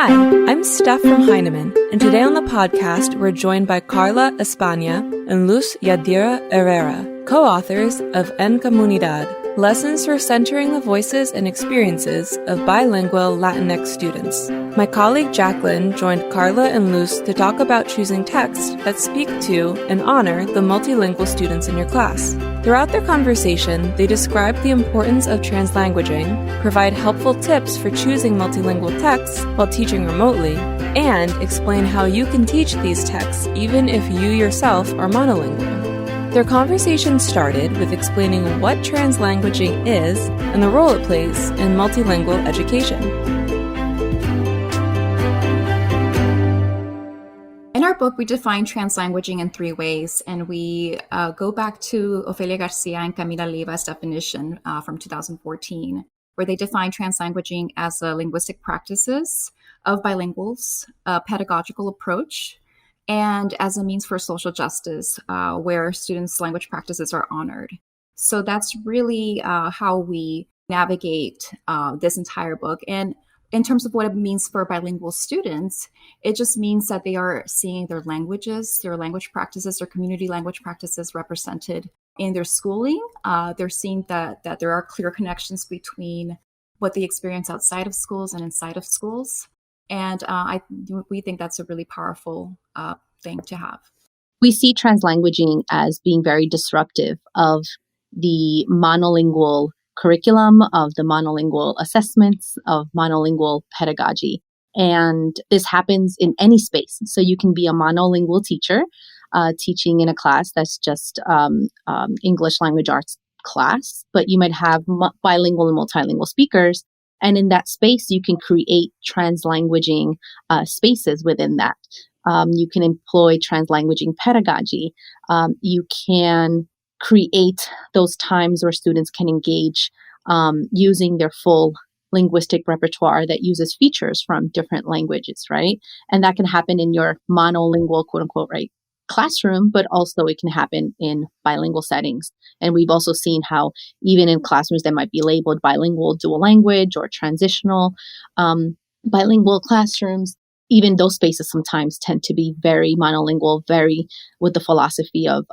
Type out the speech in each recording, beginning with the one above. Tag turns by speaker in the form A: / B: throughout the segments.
A: Hi, I'm Steph from Heinemann, and today on the podcast, we're joined by Carla España and Luz Yadira Herrera, co-authors of En Comunidad, Lessons for Centering the Voices and Experiences of Bilingual Latinx Students. My colleague Jaclyn joined Carla and Luz to talk about choosing texts that speak to and honor the multilingual students in your class. Throughout their conversation, they describe the importance of translanguaging, provide helpful tips for choosing multilingual texts while teaching remotely, and explain how you can teach these texts even if you yourself are monolingual. Their conversation started with explaining what translanguaging is and the role it plays in multilingual education.
B: In our book, we define translanguaging in 3 ways, and we go back to Ofelia Garcia and Camila Leiva's definition from 2014, where they define translanguaging as a linguistic practices of bilinguals, a pedagogical approach, and as a means for social justice, where students' language practices are honored. So that's really how we navigate this entire book. And in terms of what it means for bilingual students, it just means that they are seeing their languages, their language practices, their community language practices represented in their schooling. They're seeing that there are clear connections between what they experience outside of schools and inside of schools. And we think that's a really powerful thing to have.
C: We see translanguaging as being very disruptive of the monolingual curriculum, of the monolingual assessments, of monolingual pedagogy. And this happens in any space. So you can be a monolingual teacher teaching in a class that's just English language arts class, but you might have bilingual and multilingual speakers. And in that space, you can create translanguaging spaces within that. You can employ translanguaging pedagogy. You can create those times where students can engage using their full linguistic repertoire that uses features from different languages, right? And that can happen in your monolingual, quote unquote, right, classroom, but also it can happen in bilingual settings. And we've also seen how even in classrooms that might be labeled bilingual dual language or transitional bilingual classrooms, even those spaces sometimes tend to be very monolingual, very with the philosophy of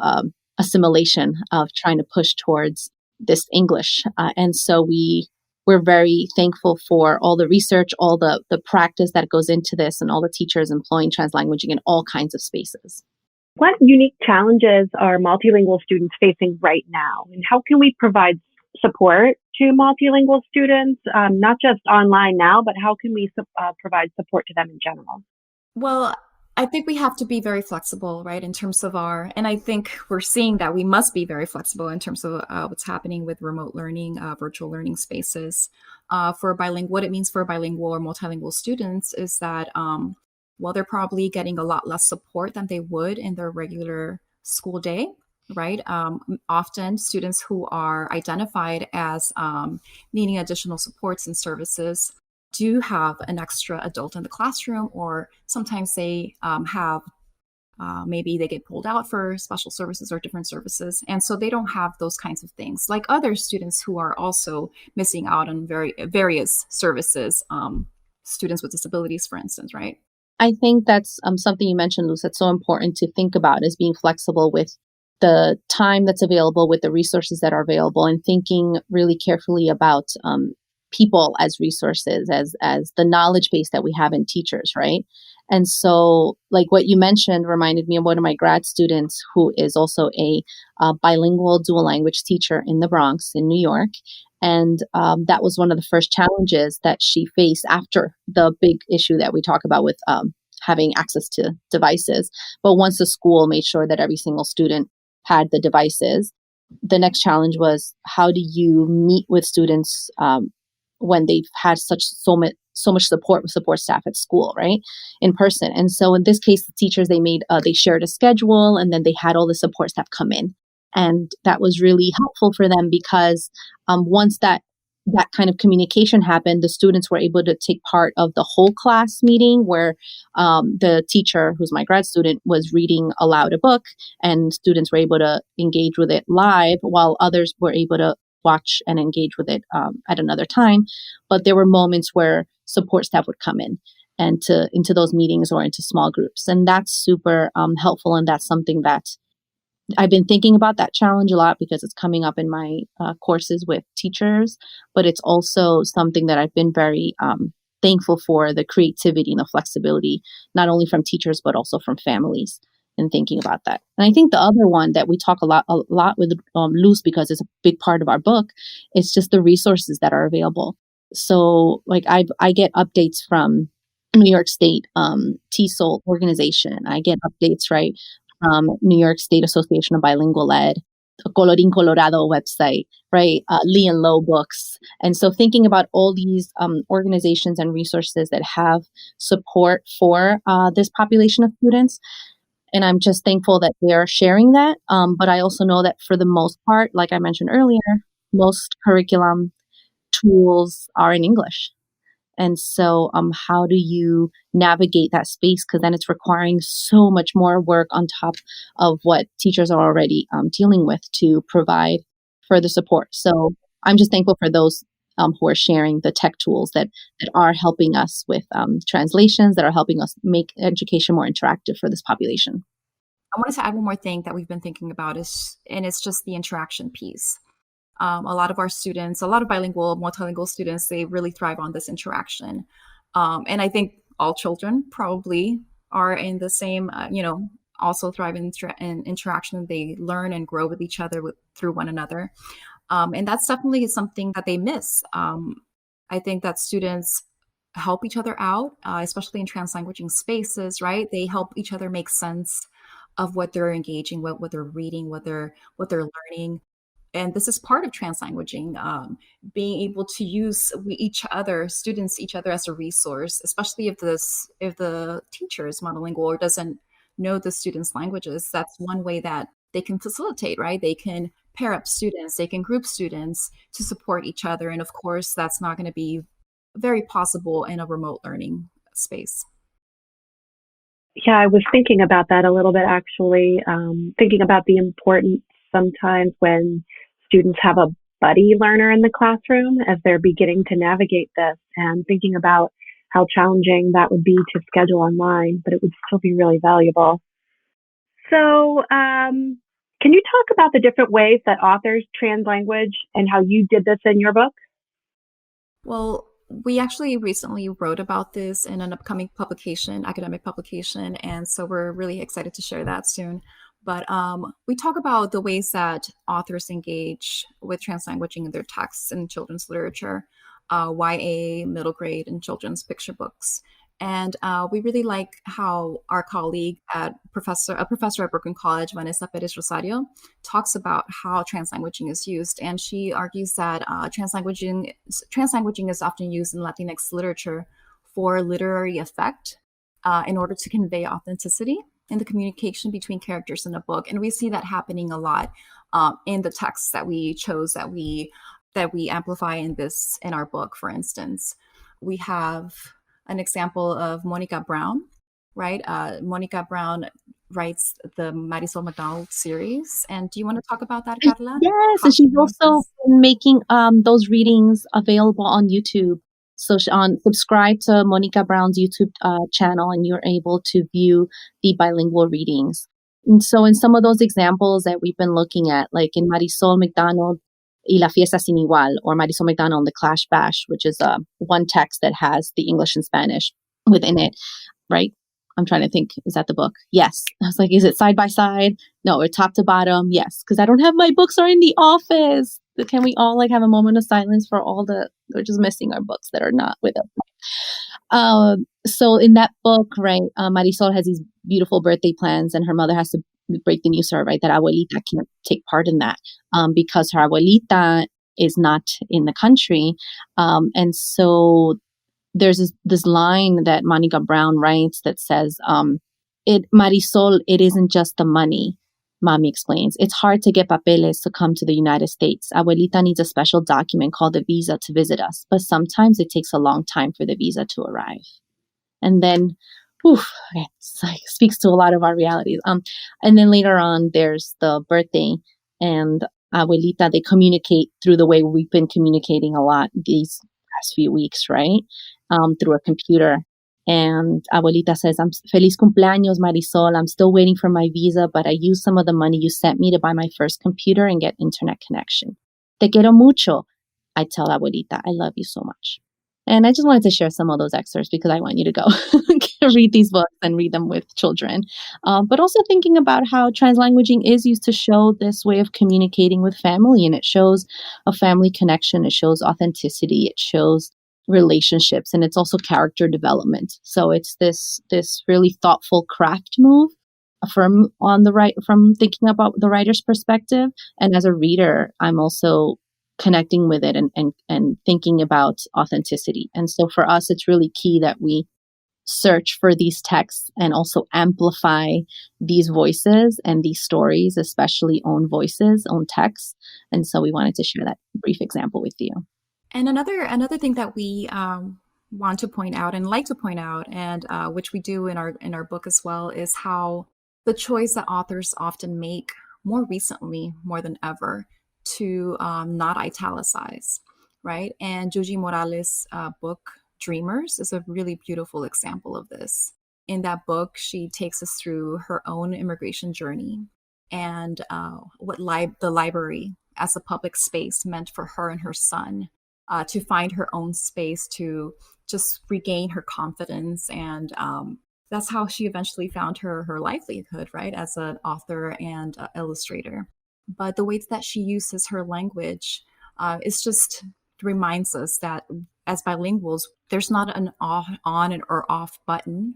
C: assimilation, of trying to push towards this English. And so we're very thankful for all the research, all the practice that goes into this, and all the teachers employing translanguaging in all kinds of spaces.
D: What unique challenges are multilingual students facing right now? And how can we provide support to multilingual students, not just online now, but how can we provide support to them in general?
B: Well, I think we have to be very flexible, right, in terms of and I think we're seeing that we must be very flexible in terms of what's happening with remote learning, virtual learning spaces. What it means for bilingual or multilingual students is that, they're probably getting a lot less support than they would in their regular school day, right? Often students who are identified as needing additional supports and services do have an extra adult in the classroom, or sometimes they have maybe they get pulled out for special services or different services. And so they don't have those kinds of things like other students who are also missing out on various services, students with disabilities, for instance, right?
C: I think that's something you mentioned, Luz, that's so important to think about, is being flexible with the time that's available, with the resources that are available, and thinking really carefully about people as resources, as the knowledge base that we have in teachers, right? And so, like what you mentioned reminded me of one of my grad students who is also a bilingual dual language teacher in the Bronx in New York. And that was one of the first challenges that she faced after the big issue that we talk about with having access to devices. But once the school made sure that every single student had the devices, the next challenge was, how do you meet with students when they've had so much support with support staff at school, right, in person? And so in this case, the teachers, they shared a schedule, and then they had all the support staff come in. And that was really helpful for them because once that kind of communication happened, the students were able to take part of the whole class meeting where the teacher, who's my grad student, was reading aloud a book, and students were able to engage with it live while others were able to watch and engage with it at another time. But there were moments where support staff would come in. and into those meetings or into small groups. And that's super helpful. And that's something that I've been thinking about that challenge a lot because it's coming up in my courses with teachers, but it's also something that I've been very thankful for, the creativity and the flexibility, not only from teachers, but also from families in thinking about that. And I think the other one that we talk a lot with Luz, because it's a big part of our book, is just the resources that are available. So like I get updates from New York State TESOL organization. I get updates, right, from New York State Association of Bilingual Ed, the Colorín Colorado website, right, Lee and Low books. And so thinking about all these organizations and resources that have support for this population of students. And I'm just thankful that they are sharing that. But I also know that for the most part, like I mentioned earlier, most curriculum tools are in English. And so how do you navigate that space? Because then it's requiring so much more work on top of what teachers are already dealing with to provide further support. So I'm just thankful for those who are sharing the tech tools that are helping us with translations, that are helping us make education more interactive for this population.
B: I wanted to add one more thing that we've been thinking about and it's just the interaction piece. A lot of our students, a lot of bilingual, multilingual students, they really thrive on this interaction. And I think all children probably are in the same, also thrive in interaction. They learn and grow with each other through one another. And that's definitely something that they miss. I think that students help each other out, especially in translanguaging spaces, right? They help each other make sense of what they're engaging with, what they're reading, what they're learning. And this is part of translanguaging, being able to use students each other as a resource, especially if the teacher is monolingual or doesn't know the students' languages. That's one way that they can facilitate, right? They can pair up students, they can group students to support each other. And of course, that's not going to be very possible in a remote learning space.
D: Yeah, I was thinking about that a little bit, actually, thinking about the importance sometimes when students have a buddy learner in the classroom as they're beginning to navigate this, and thinking about how challenging that would be to schedule online, but it would still be really valuable. So can you talk about the different ways that authors translanguage and how you did this in your book?
B: Well, we actually recently wrote about this in an upcoming publication, academic publication, and so we're really excited to share that soon. But we talk about the ways that authors engage with translanguaging in their texts in children's literature, YA, middle grade, and children's picture books. And we really like how our colleague a professor at Brooklyn College, Vanessa Perez Rosario, talks about how translanguaging is used. And she argues that translanguaging is often used in Latinx literature for literary effect in order to convey authenticity in the communication between characters in a book. And we see that happening a lot in the texts that we chose, that we amplify in our book. For instance, we have an example of Monica Brown, right? Monica Brown writes the Marisol McDonald series. And do you want to talk about that, Carla?
C: Yes, and she's also making those readings available on YouTube. So subscribe to Monica Brown's YouTube channel, and you're able to view the bilingual readings. And so in some of those examples that we've been looking at, like in Marisol McDonald y la fiesta sin igual, or Marisol McDonald and the Clash Bash, which is one text that has the English and Spanish within it, right? I'm trying to think, is that the book? Yes. I was like, is it side by side? No, or top to bottom? Yes, because I don't have my books are in the office. Can we all have a moment of silence for we're just missing our books that are not with us. So in that book, right, Marisol has these beautiful birthday plans, and her mother has to break the news to her, right, that abuelita can't take part in that because her abuelita is not in the country. And so there's this line that Monica Brown writes that says, Marisol, it isn't just the money. Mommy explains, it's hard to get papeles to come to the United States. Abuelita needs a special document called a visa to visit us, but sometimes it takes a long time for the visa to arrive. And then, it speaks to a lot of our realities. And then later on, there's the birthday, and Abuelita, they communicate through the way we've been communicating a lot these past few weeks, right? Through a computer. And Abuelita says, "I'm feliz cumpleaños, Marisol. I'm still waiting for my visa, but I used some of the money you sent me to buy my first computer and get internet connection. Te quiero mucho." I tell Abuelita, "I love you so much." And I just wanted to share some of those excerpts because I want you to go read these books and read them with children. But also thinking about how translanguaging is used to show this way of communicating with family. And it shows a family connection. It shows authenticity. It shows relationships. And it's also character development. So it's this really thoughtful craft move from thinking about the writer's perspective. And as a reader, I'm also connecting with it and thinking about authenticity. And so for us, it's really key that we search for these texts and also amplify these voices and these stories, especially own voices, own texts. And so we wanted to share that brief example with you.
B: And another thing that we want to point out and like to point out, and which we do in our book as well, is how the choice that authors often make more recently, more than ever, to not italicize, right? And Yuji Morales' book, Dreamers, is a really beautiful example of this. In that book, she takes us through her own immigration journey and what the library as a public space meant for her and her son to find her own space to just regain her confidence. And that's how she eventually found her livelihood, right, as an author and illustrator. But the way that she uses her language is just reminds us that as bilinguals, there's not an on or off button,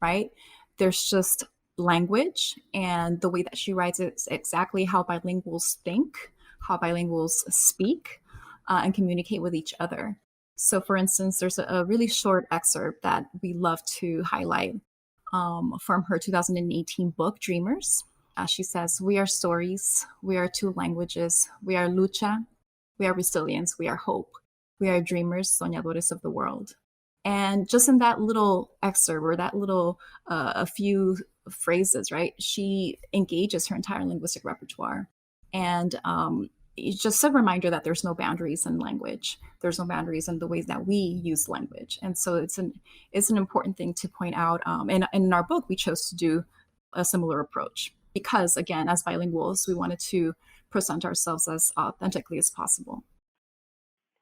B: right? There's just language, and the way that she writes it is exactly how bilinguals think, how bilinguals speak, and communicate with each other. So, for instance, there's a really short excerpt that we love to highlight from her 2018 book, Dreamers. She says, "We are stories, we are two languages, we are lucha, we are resilience, we are hope, we are dreamers, soñadores of the world." And just in that little excerpt, or that little, a few phrases, right, she engages her entire linguistic repertoire. And it's just a reminder that there's no boundaries in language. There's no boundaries in the ways that we use language. And so it's an important thing to point out. And in our book, we chose to do a similar approach because, again, as bilinguals, we wanted to present ourselves as authentically as possible.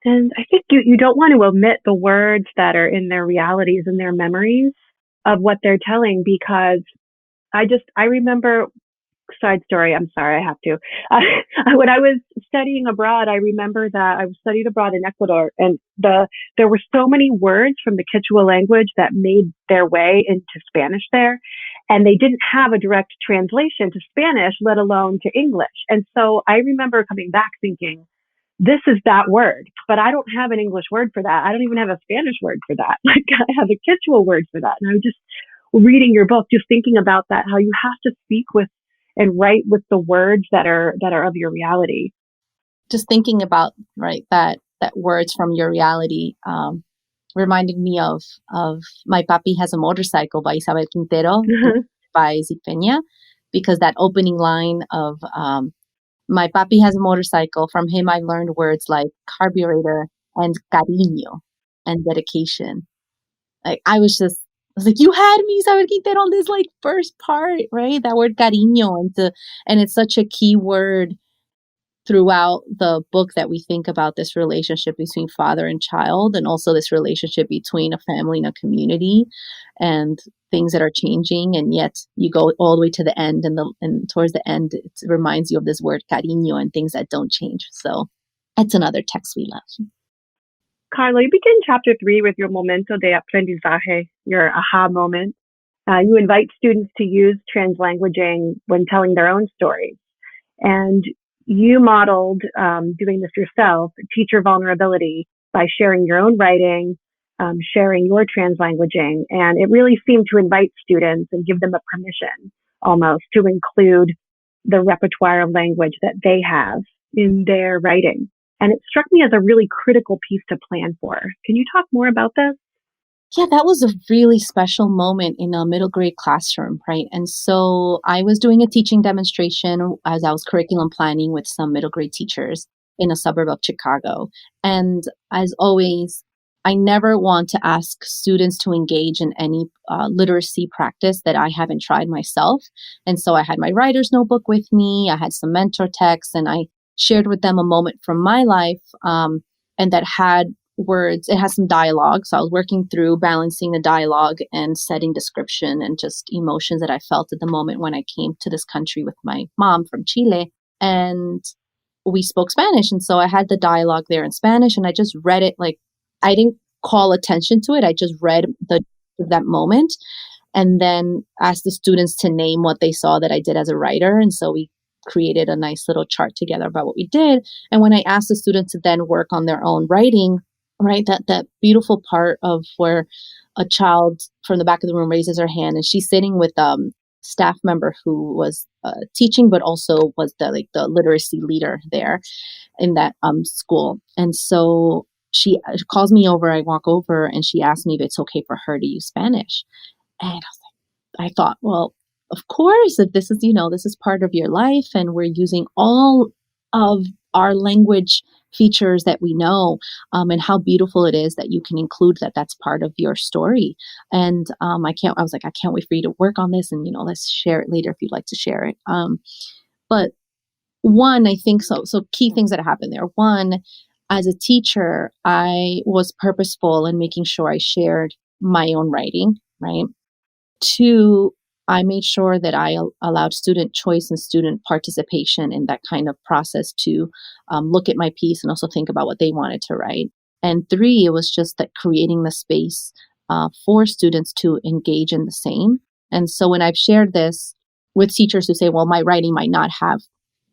D: And I think you don't want to omit the words that are in their realities and their memories of what they're telling, because I remember, side story, I'm sorry, I have to. When I was studying abroad, I remember that I studied abroad in Ecuador, and there were so many words from the Quechua language that made their way into Spanish there, and they didn't have a direct translation to Spanish, let alone to English. And so I remember coming back thinking, this is that word, but I don't have an English word for that. I don't even have a Spanish word for that. Like, I have a Quechua word for that. And I was just reading your book, just thinking about that, how you have to speak with and write with the words that are of your reality.
C: Just thinking about, right, that words from your reality reminded me of My Papi Has a Motorcycle by Isabel Quintero, by Zipenia, because that opening line of My Papi Has a Motorcycle, from him I learned words like carburetor and cariño and dedication. Like, I was like, you had me, Isabel Quintero, on this like first part, right? That word cariño, and it's such a key word throughout the book, that we think about this relationship between father and child, and also this relationship between a family and a community, and things that are changing. And yet you go all the way to the end, and towards the end, it reminds you of this word cariño and things that don't change. So that's another text we love.
D: Carla, you begin chapter 3 with your momento de aprendizaje, your aha moment. You invite students to use translanguaging when telling their own stories. And you modeled doing this yourself, teacher vulnerability, by sharing your own writing, sharing your translanguaging. And it really seemed to invite students and give them a permission almost to include the repertoire of language that they have in their writing. And it struck me as a really critical piece to plan for. Can you talk more about this?
C: Yeah, that was a really special moment in a middle grade classroom, right? And so I was doing a teaching demonstration as I was curriculum planning with some middle grade teachers in a suburb of Chicago. And as always, I never want to ask students to engage in any literacy practice that I haven't tried myself. And so I had my writer's notebook with me. I had some mentor texts, and I shared with them a moment from my life and that had words. It has some dialogue. So I was working through balancing the dialogue and setting description and just emotions that I felt at the moment when I came to this country with my mom from Chile. And we spoke Spanish. And so I had the dialogue there in Spanish, and I just read it like, I didn't call attention to it. I just read that moment and then asked the students to name what they saw that I did as a writer. And so we created a nice little chart together about what we did. And when I asked the students to then work on their own writing, right, that beautiful part of where a child from the back of the room raises her hand and she's sitting with staff member who was teaching, but also was the literacy leader there in that school. And so she calls me over, I walk over, and she asked me if it's okay for her to use Spanish. And I thought, well, of course, if this is, this is part of your life and we're using all of our language features that we know, and how beautiful it is that you can include that's part of your story. And I was like, I can't wait for you to work on this, and, let's share it later if you'd like to share it. But one, I think so key things that happened there. One, as a teacher, I was purposeful in making sure I shared my own writing, right? Two, I made sure that I allowed student choice and student participation in that kind of process to look at my piece and also think about what they wanted to write. And three, it was just that creating the space for students to engage in the same. And so when I've shared this with teachers who say, well, my writing might not have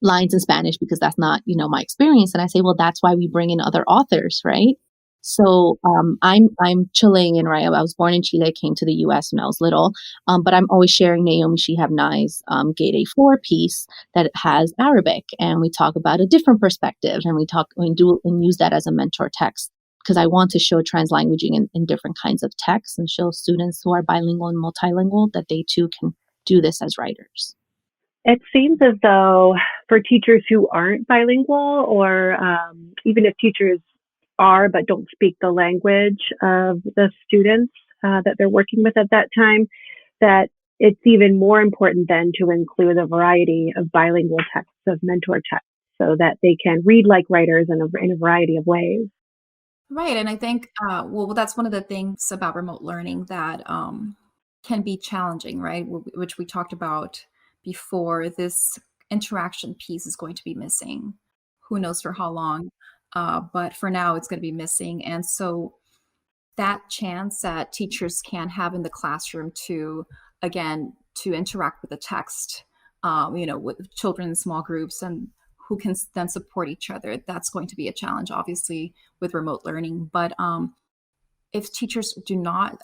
C: lines in Spanish because that's not, my experience. And I say, well, that's why we bring in other authors, right? So I'm Chilean, right? I was born in Chile, came to the U.S. when I was little, but I'm always sharing Naomi Shihab Nai's Gate A4 piece that has Arabic, and we talk about a different perspective, and we use that as a mentor text because I want to show translanguaging in different kinds of texts and show students who are bilingual and multilingual that they too can do this as writers.
D: It seems as though for teachers who aren't bilingual, or even if teachers are but don't speak the language of the students that they're working with at that time, that it's even more important then to include a variety of bilingual texts, of mentor texts, so that they can read like writers in a variety of ways.
B: Right. And I think, well, that's one of the things about remote learning that can be challenging, right? Which we talked about before. This interaction piece is going to be missing. Who knows for how long? But for now, it's going to be missing. And so that chance that teachers can have in the classroom to interact with the text, with children in small groups and who can then support each other, that's going to be a challenge, obviously, with remote learning. But if teachers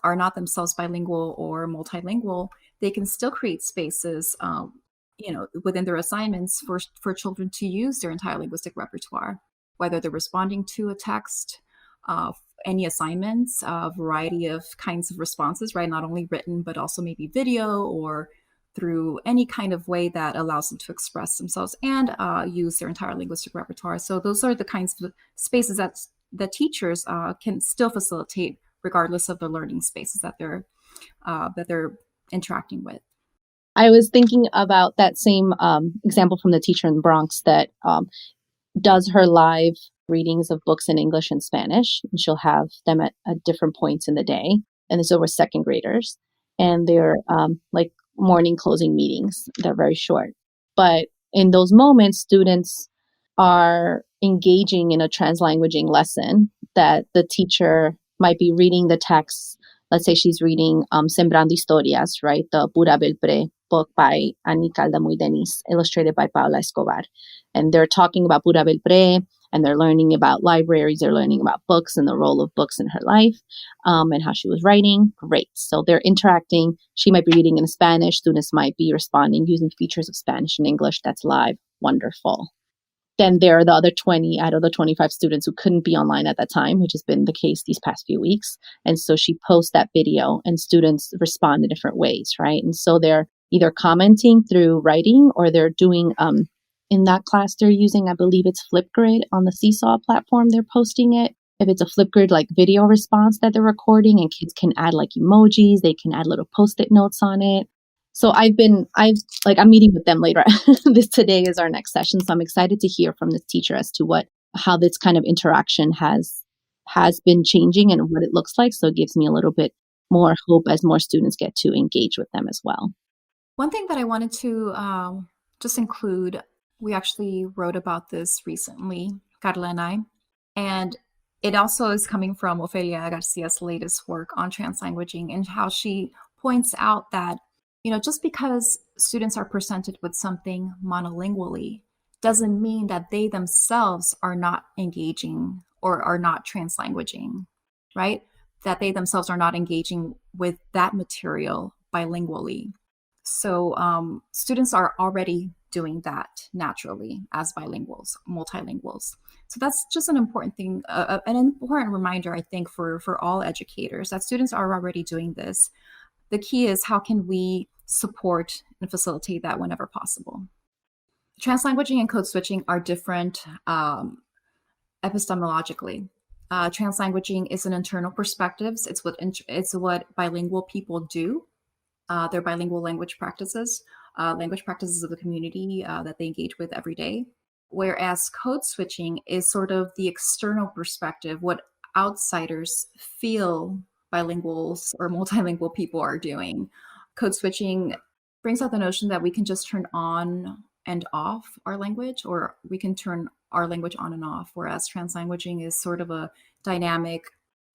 B: are not themselves bilingual or multilingual, they can still create spaces, within their assignments for children to use their entire linguistic repertoire, whether they're responding to a text, any assignments, a variety of kinds of responses, right? Not only written, but also maybe video or through any kind of way that allows them to express themselves and use their entire linguistic repertoire. So those are the kinds of spaces that teachers can still facilitate, regardless of the learning spaces that they're interacting with.
C: I was thinking about that same example from the teacher in the Bronx that does her live readings of books in English and Spanish. And she'll have them at different points in the day. And it's over second graders. And they're like morning closing meetings. They're very short. But in those moments, students are engaging in a translanguaging lesson that the teacher might be reading the text. Let's say she's reading Sembrando Historias, right? The Pura Belpré book by Annie Caldamuy Denise, illustrated by Paula Escobar. And they're talking about Pura Belpré, and they're learning about libraries, they're learning about books and the role of books in her life, and how she was writing. Great. So they're interacting. She might be reading in Spanish. Students might be responding using features of Spanish and English. That's live. Wonderful. Then there are the other 20 out of the 25 students who couldn't be online at that time, which has been the case these past few weeks. And so she posts that video and students respond in different ways, right? And so they're either commenting through writing, or they're doing, in that class, they're using, I believe it's Flipgrid on the Seesaw platform. They're posting it. if it's a Flipgrid like video response that they're recording, and kids can add like emojis, they can add little Post-it notes on it. So I'm meeting with them later. Today is our next session. So I'm excited to hear from this teacher as to how this kind of interaction has been changing and what it looks like. So it gives me a little bit more hope as more students get to engage with them as well.
B: One thing that I wanted to just include, we actually wrote about this recently, Carla and I, and it also is coming from Ofelia Garcia's latest work on translanguaging, and how she points out that, just because students are presented with something monolingually doesn't mean that they themselves are not engaging or are not translanguaging, right? That they themselves are not engaging with that material bilingually. So students are already doing that naturally as bilinguals, multilinguals. So that's just an important thing, an important reminder, I think, for all educators, that students are already doing this. The key is, how can we support and facilitate that whenever possible? Translanguaging and code switching are different epistemologically. Translanguaging is an internal perspectives. It's what bilingual people do. Their bilingual language practices of the community that they engage with every day. Whereas code switching is sort of the external perspective, what outsiders feel bilinguals or multilingual people are doing. Code switching brings out the notion that we can just turn on and off our language, or we can turn our language on and off, whereas translanguaging is sort of a dynamic,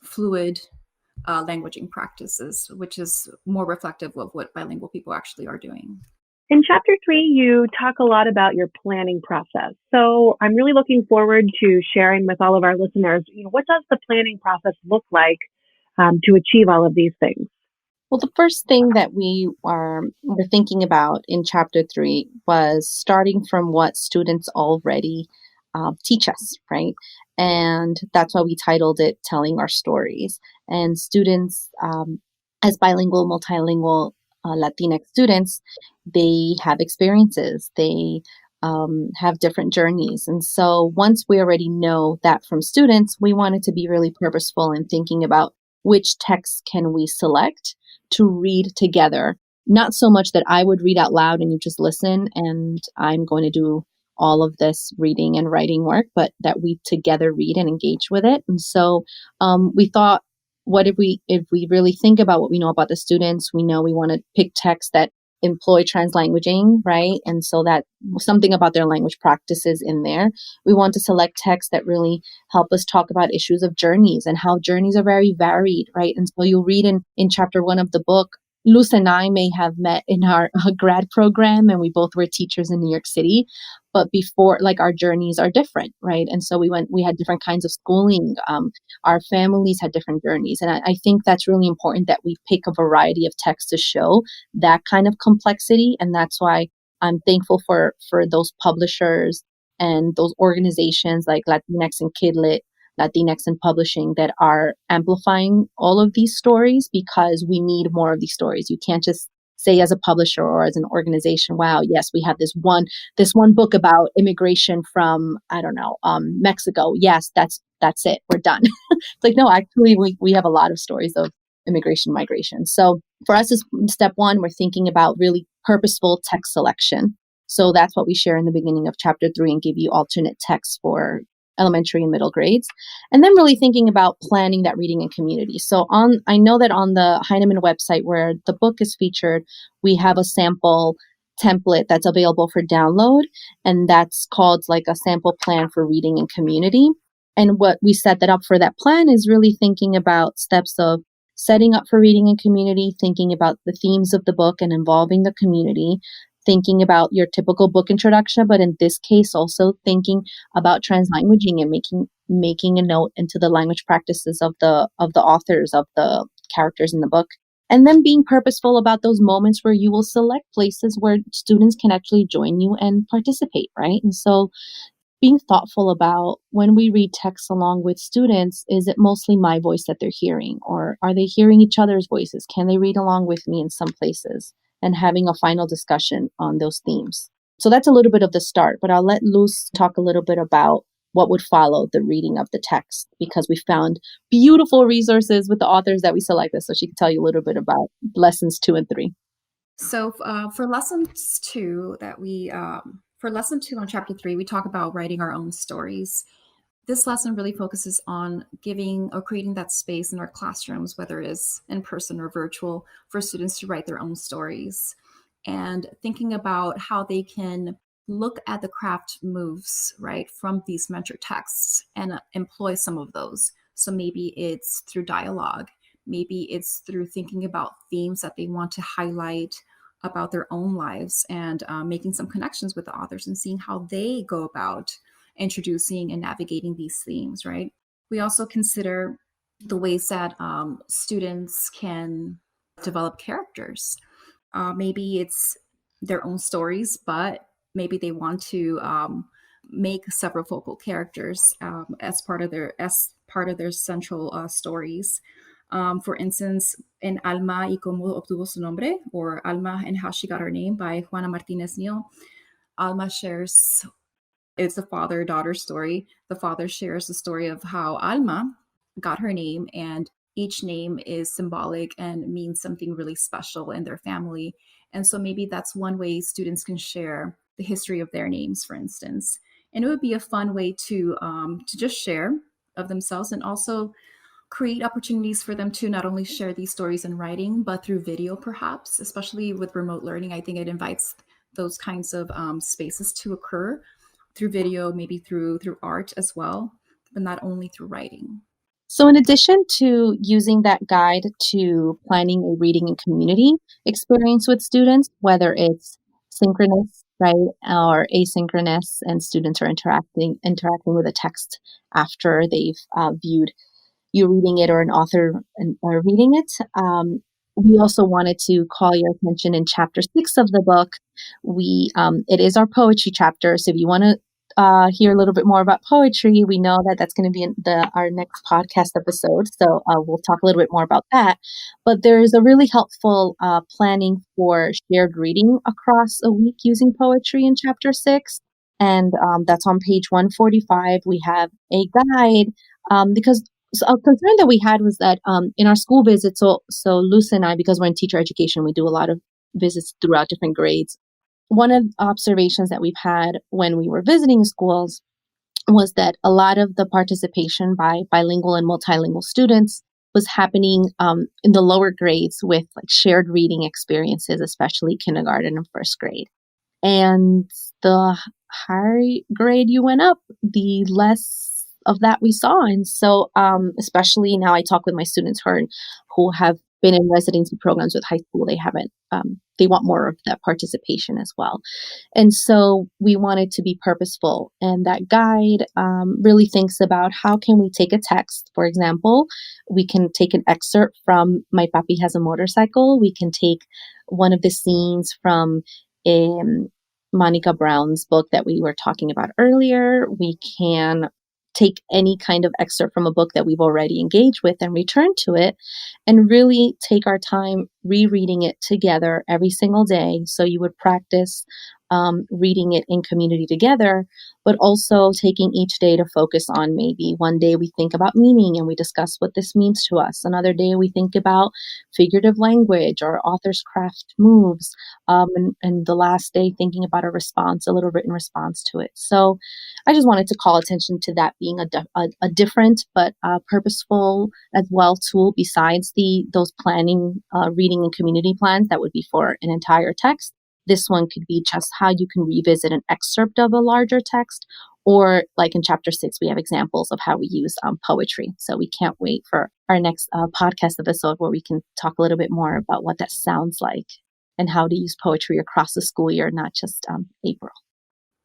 B: fluid languaging practices, which is more reflective of what bilingual people actually are doing.
D: In Chapter 3, you talk a lot about your planning process. So I'm really looking forward to sharing with all of our listeners, what does the planning process look like to achieve all of these things?
C: Well, the first thing that we were thinking about in Chapter 3 was starting from what students already teach us, right? And that's why we titled it Telling Our Stories. And students, as bilingual, multilingual Latinx students, they have experiences, they have different journeys. And so once we already know that from students, we wanted to be really purposeful in thinking about which texts can we select to read together. Not so much that I would read out loud and you just listen and I'm going to do all of this reading and writing work, but that we together read and engage with it. And so we thought, what if we really think about what we know about the students, we know we want to pick texts that employ translanguaging, right? And so that something about their language practices in there. We want to select texts that really help us talk about issues of journeys and how journeys are very varied, right? And so you'll read in Chapter 1 of the book, Luz and I may have met in our grad program, and we both were teachers in New York City, but before, like, our journeys are different, right? And so we had different kinds of schooling. Our families had different journeys. And I think that's really important that we pick a variety of texts to show that kind of complexity. And that's why I'm thankful for those publishers and those organizations like Latinx and Kidlit, Latinx and Publishing, that are amplifying all of these stories, because we need more of these stories. You can't just say as a publisher or as an organization, wow, yes, we have this one book about immigration from, I don't know, Mexico. Yes, that's it. We're done. It's like, no, actually, we have a lot of stories of immigration, migration. So for us, as step one, we're thinking about really purposeful text selection. So that's what we share in the beginning of Chapter 3 and give you alternate texts for elementary and middle grades. And then really thinking about planning that reading in community. So I know that on the Heinemann website where the book is featured, we have a sample template that's available for download. And that's called like a sample plan for reading in community. And what we set that up for that plan is really thinking about steps of setting up for reading in community, thinking about the themes of the book and involving the community, thinking about your typical book introduction, but in this case, also thinking about translanguaging and making a note into the language practices of the authors, of the characters in the book. And then being purposeful about those moments where you will select places where students can actually join you and participate, right? And so being thoughtful about, when we read text along with students, is it mostly my voice that they're hearing, or are they hearing each other's voices? Can they read along with me in some places? And having a final discussion on those themes. So that's a little bit of the start, but I'll let Luz talk a little bit about what would follow the reading of the text, because we found beautiful resources with the authors that we selected. So she can tell you a little bit about lessons 2 and 3.
B: So for lessons 2 for lesson 2 on chapter 3, we talk about writing our own stories. This lesson really focuses on giving or creating that space in our classrooms, whether it's in person or virtual, for students to write their own stories, and thinking about how they can look at the craft moves, right, from these mentor texts and employ some of those. So maybe it's through dialogue, maybe it's through thinking about themes that they want to highlight about their own lives, and making some connections with the authors and seeing how they go about introducing and navigating these themes, right? We also consider the ways that students can develop characters. Maybe it's their own stories, but maybe they want to make several focal characters as part of their central stories. For instance, in Alma y cómo obtuvo su nombre, or Alma and How She Got Her Name by Juana Martinez Neal, Alma shares, it's a father-daughter story. The father shares the story of how Alma got her name, and each name is symbolic and means something really special in their family. And so maybe that's one way students can share the history of their names, for instance. And it would be a fun way to just share of themselves, and also create opportunities for them to not only share these stories in writing, but through video, perhaps, especially with remote learning. I think it invites those kinds of spaces to occur through video, maybe through art as well, but not only through writing.
C: So in addition to using that guide to planning a reading and community experience with students, whether it's synchronous, right, or asynchronous, and students are interacting with a text after they've viewed you reading it or an author reading it. We also wanted to call your attention in chapter 6 of the book. It is our poetry chapter. So if you want to hear a little bit more about poetry, we know that that's going to be in our next podcast episode. So we'll talk a little bit more about that. But there is a really helpful planning for shared reading across a week using poetry in chapter 6. And that's on page 145. We have a guide because a concern that we had was that in our school visits, so Luz and I, because we're in teacher education, we do a lot of visits throughout different grades. One of the observations that we've had when we were visiting schools was that a lot of the participation by bilingual and multilingual students was happening in the lower grades with like shared reading experiences, especially kindergarten and first grade. And the higher grade you went up, the less of that we saw. And so especially now I talk with my students who have been in residency programs with high school, they want more of that participation as well. And so we wanted to be purposeful, and that guide really thinks about how can we take a text. For example, we can take an excerpt from My Papi Has a Motorcycle. We can take one of the scenes from Monica Brown's book that we were talking about earlier. We can take any kind of excerpt from a book that we've already engaged with and return to it, and really take our time rereading it together every single day. So you would practice reading it in community together, but also taking each day to focus on, maybe one day we think about meaning and we discuss what this means to us. Another day we think about figurative language or author's craft moves. And the last day thinking about a little written response to it. So I just wanted to call attention to that being a different but purposeful as well tool besides those planning reading and community plans that would be for an entire text. This one could be just how you can revisit an excerpt of a larger text, or like in chapter 6, we have examples of how we use poetry. So we can't wait for our next podcast episode where we can talk a little bit more about what that sounds like and how to use poetry across the school year, not just April.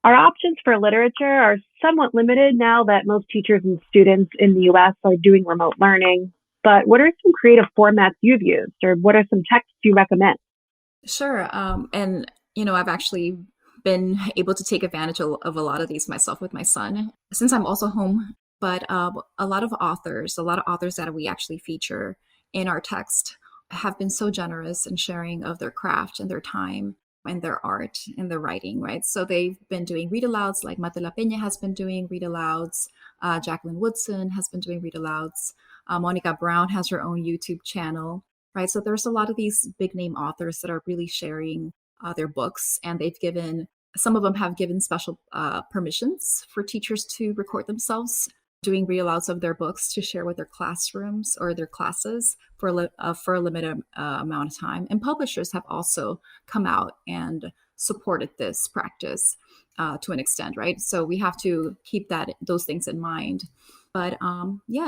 D: Our options for literature are somewhat limited now that most teachers and students in the U.S. are doing remote learning. But what are some creative formats you've used, or what are some texts you recommend?
B: Sure. And, I've actually been able to take advantage of a lot of these myself with my son, since I'm also home. But a lot of authors that we actually feature in our text have been so generous in sharing of their craft and their time. in their art, in their writing, right? So they've been doing read-alouds, like Mate La Peña has been doing read-alouds. Jaclyn Woodson has been doing read-alouds. Monica Brown has her own YouTube channel, right? So there's a lot of these big name authors that are really sharing their books, and some of them have given special permissions for teachers to record themselves doing read-alouds of their books to share with their classrooms or their classes for a limited amount of time. And publishers have also come out and supported this practice to an extent, right? So we have to keep those things in mind. But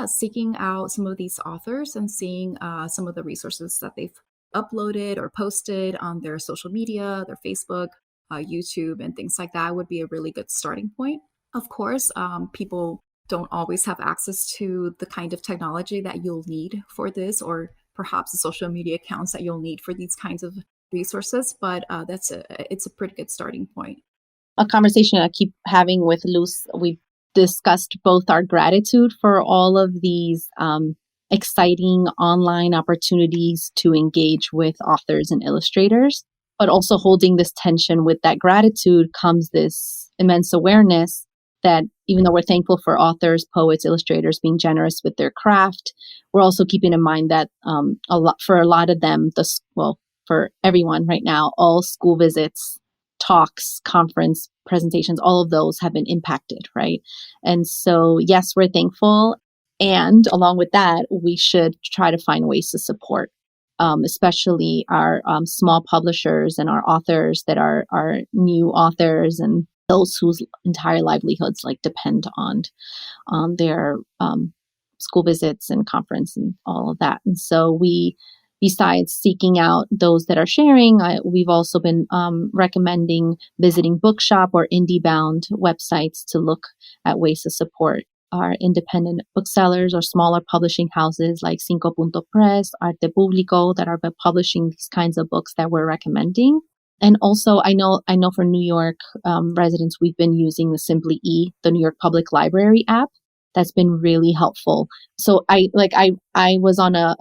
B: seeking out some of these authors and seeing some of the resources that they've uploaded or posted on their social media, their Facebook, YouTube, and things like that would be a really good starting point. Of course, people don't always have access to the kind of technology that you'll need for this, or perhaps the social media accounts that you'll need for these kinds of resources. But it's a pretty good starting point.
C: A conversation I keep having with Luz, we've discussed both our gratitude for all of these exciting online opportunities to engage with authors and illustrators, but also holding this tension. With that gratitude comes this immense awareness that even though we're thankful for authors, poets, illustrators being generous with their craft, we're also keeping in mind that for a lot of them, for everyone right now, all school visits, talks, conference, presentations, all of those have been impacted, right? And so, yes, we're thankful. And along with that, we should try to find ways to support, especially our small publishers and our authors that are new authors and those whose entire livelihoods depend on their school visits and conference and all of that. And so besides seeking out those that are sharing, we've also been recommending visiting bookshop or indie-bound websites to look at ways to support our independent booksellers or smaller publishing houses like Cinco Punto Press, Arte Público, that are publishing these kinds of books that we're recommending. And also, I know for New York residents, we've been using the Simply E, the New York Public Library app. That's been really helpful. So I was on a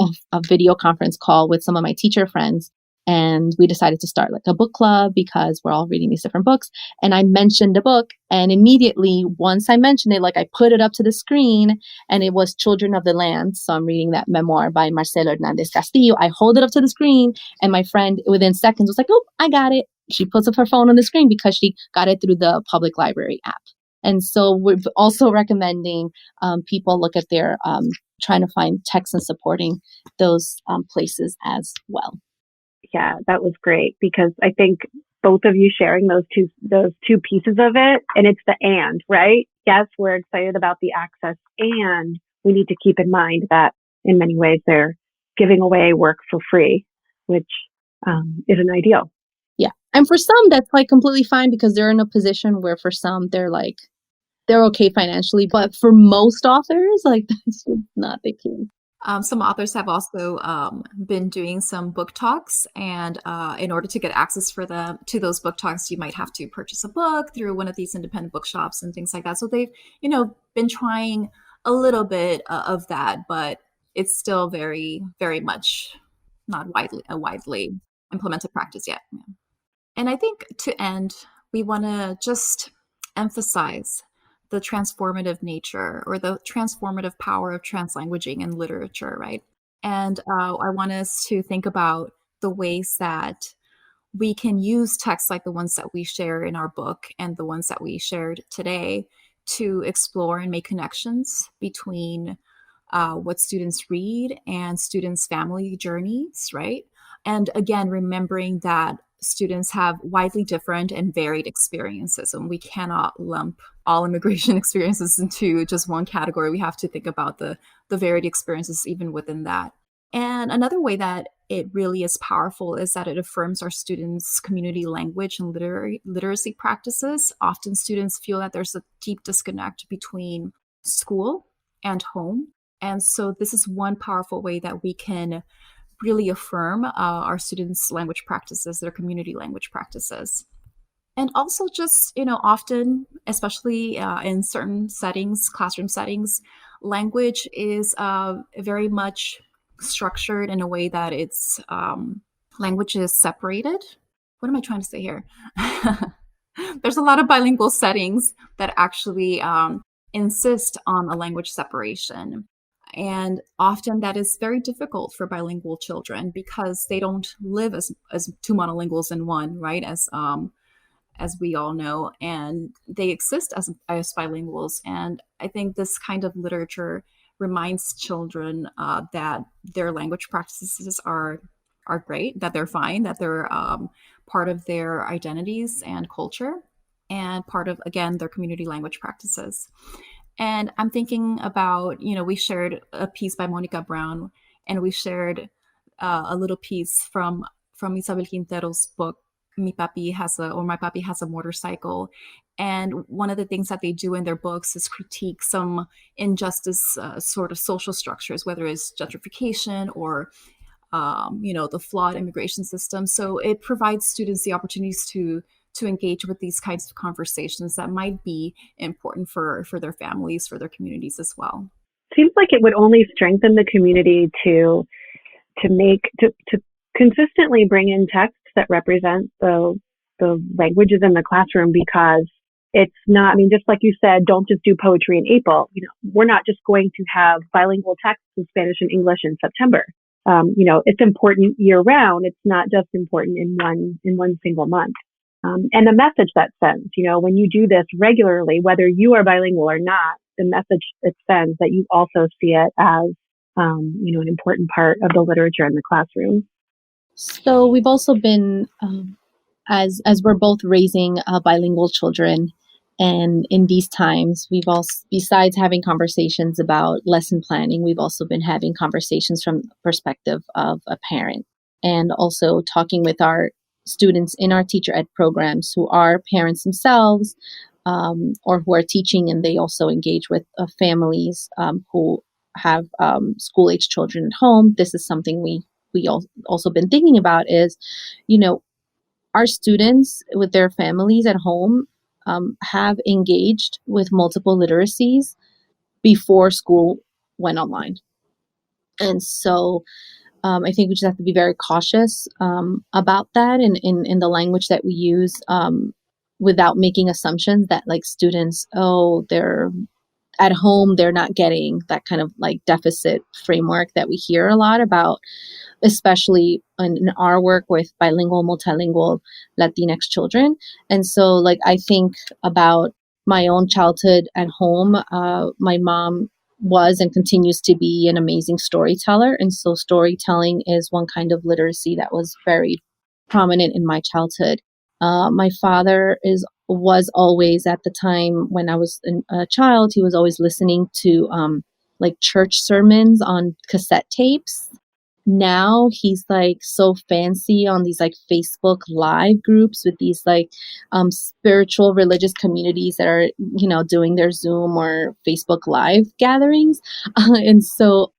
C: video conference call with some of my teacher friends, and we decided to start a book club because we're all reading these different books. And I mentioned a book, and immediately once I mentioned it, I put it up to the screen, and it was Children of the Land. So I'm reading that memoir by Marcelo Hernández Castillo. I hold it up to the screen, and my friend within seconds was like, "Oh, I got it." She puts up her phone on the screen because she got it through the public library app. And so we're also recommending people look at their trying to find texts and supporting those places as well.
D: Yeah, that was great, because I think both of you sharing those two pieces of it, and it's the and, right? Yes, we're excited about the access, and we need to keep in mind that in many ways they're giving away work for free, which isn't ideal.
C: Yeah. And for some, that's completely fine because they're in a position where for some, they're okay financially. But for most authors, that's not the case.
B: Some authors have also been doing some book talks, and in order to get access to those book talks, you might have to purchase a book through one of these independent bookshops and things like that. So they've, been trying a little bit of that, but it's still very, very much not widely implemented practice yet. Yeah. And I think to end, we want to just emphasize the transformative nature or the transformative power of translanguaging in literature, right? And I want us to think about the ways that we can use texts like the ones that we share in our book and the ones that we shared today to explore and make connections between what students read and students' family journeys, right? And again, remembering that students have widely different and varied experiences, and we cannot lump all immigration experiences into just one category. We have to think about the varied experiences even within that. And another way that it really is powerful is that it affirms our students' community language and literacy practices. Often students feel that there's a deep disconnect between school and home. And so this is one powerful way that we can really affirm our students' language practices, their community language practices. And also just, often, especially in certain settings, classroom settings, language is very much structured in a way that language is separated what am I trying to say here? There's a lot of bilingual settings that actually insist on a language separation. And often that is very difficult for bilingual children because they don't live as two monolinguals in one, right? As we all know, and they exist as bilinguals. And I think this kind of literature reminds children that their language practices are great, that they're fine, that they're part of their identities and culture, and part of, again, their community language practices. And I'm thinking about, we shared a piece by Monica Brown, and we shared a little piece from Isabel Quintero's book, My Papi Has a Motorcycle. And one of the things that they do in their books is critique some injustice sort of social structures, whether it's gentrification or the flawed immigration system. So it provides students the opportunities to engage with these kinds of conversations that might be important for their families, for their communities as well.
D: Seems like it would only strengthen the community to consistently bring in texts that represent the languages in the classroom, because it's not, just like you said, don't just do poetry in April. We're not just going to have bilingual texts in Spanish and English in September. It's important year round. It's not just important in one single month. And the message that sends, when you do this regularly, whether you are bilingual or not, the message it sends that you also see it as, an important part of the literature in the classroom.
C: So we've also been, as we're both raising bilingual children, and in these times, we've also, besides having conversations about lesson planning, we've also been having conversations from the perspective of a parent, and also talking with our students in our teacher ed programs who are parents themselves, or who are teaching, and they also engage with families who have school-age children at home. This is something we also been thinking about is, our students with their families at home have engaged with multiple literacies before school went online. And so I think we just have to be very cautious about that in the language that we use, without making assumptions that like students, they're at home, they're not getting that kind of like deficit framework that we hear a lot about, especially in our work with bilingual, multilingual Latinx children. And so like, I think about my own childhood at home. My mom was and continues to be an amazing storyteller. And so storytelling is one kind of literacy that was very prominent in my childhood. My father was always, at the time when I was a child, he was always listening to like church sermons on cassette tapes. Now he's like so fancy on these like Facebook live groups with these like spiritual religious communities that are, doing their Zoom or Facebook live gatherings. And so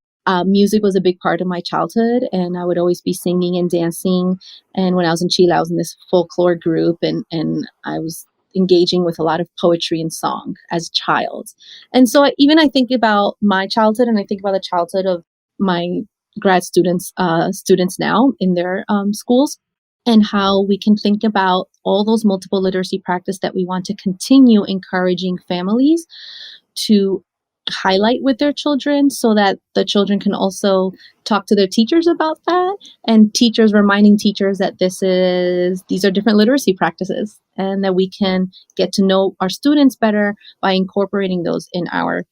C: music was a big part of my childhood, and I would always be singing and dancing. And when I was in Chile, I was in this folklore group, and I was engaging with a lot of poetry and song as a child. And so I think about my childhood, and I think about the childhood of my grad students now in their schools, and how we can think about all those multiple literacy practice that we want to continue encouraging families to highlight with their children, so that the children can also talk to their teachers about that, and teachers reminding teachers that these are different literacy practices, and that we can get to know our students better by incorporating those in our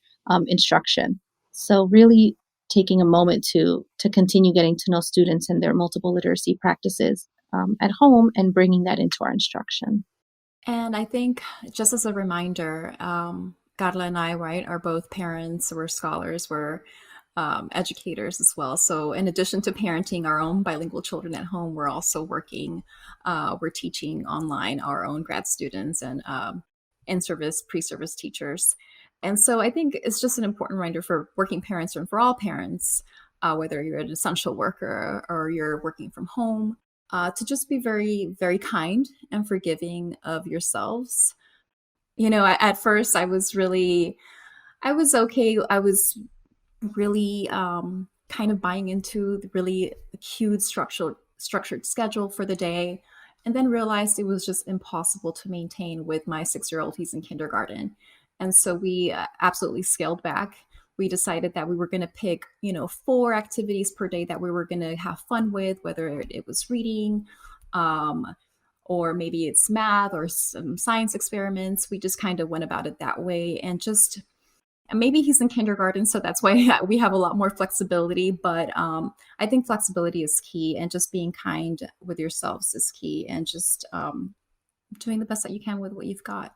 C: instruction. So really taking a moment to continue getting to know students and their multiple literacy practices at home, and bringing that into our instruction.
B: And I think, just as a reminder, Carla and I, right, are both parents, we're scholars, we're educators as well. So in addition to parenting our own bilingual children at home, we're also working, we're teaching online our own grad students and in-service, pre-service teachers. And so I think it's just an important reminder for working parents and for all parents, whether you're an essential worker or you're working from home, to just be very, very kind and forgiving of yourselves. At first I was okay. I was really kind of buying into the really acute structured schedule for the day. and then realized it was just impossible to maintain with my 6-year-old. He's in kindergarten. And so we absolutely scaled back. We decided that we were going to pick, 4 activities per day that we were going to have fun with, whether it was reading, or maybe it's math or some science experiments. We just kind of went about it that way, and maybe he's in kindergarten, so that's why we have a lot more flexibility. But I think flexibility is key, and just being kind with yourselves is key, and just doing the best that you can with what you've got.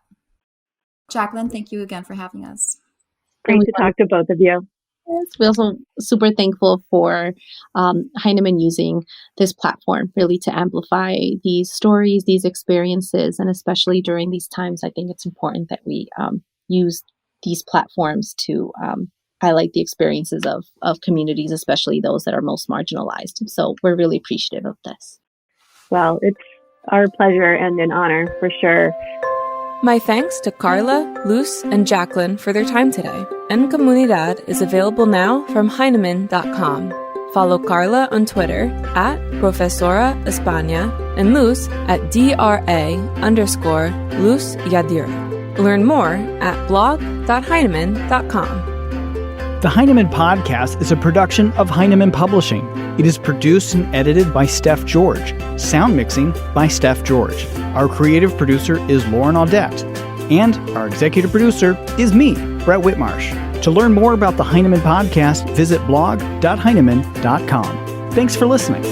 B: Jaclyn, thank you again for having us.
D: Great to talk to both of you.
C: Yes, we're also super thankful for Heinemann using this platform really to amplify these stories, these experiences, and especially during these times, I think it's important that we use these platforms to highlight the experiences of communities, especially those that are most marginalized. So we're really appreciative of this.
D: Well, it's our pleasure and an honor for sure.
A: My thanks to Carla, Luz, and Jaclyn for their time today. En Comunidad is available now from Heinemann.com. Follow Carla on Twitter at Profesora España and Luz at DRA_Luz Yadira. Learn more at blog.heinemann.com.
E: The Heinemann Podcast is a production of Heinemann Publishing. It is produced and edited by Steph George. Sound mixing by Steph George. Our creative producer is Lauren Audette. And our executive producer is me, Brett Whitmarsh. To learn more about the Heinemann Podcast, visit blog.heinemann.com. Thanks for listening.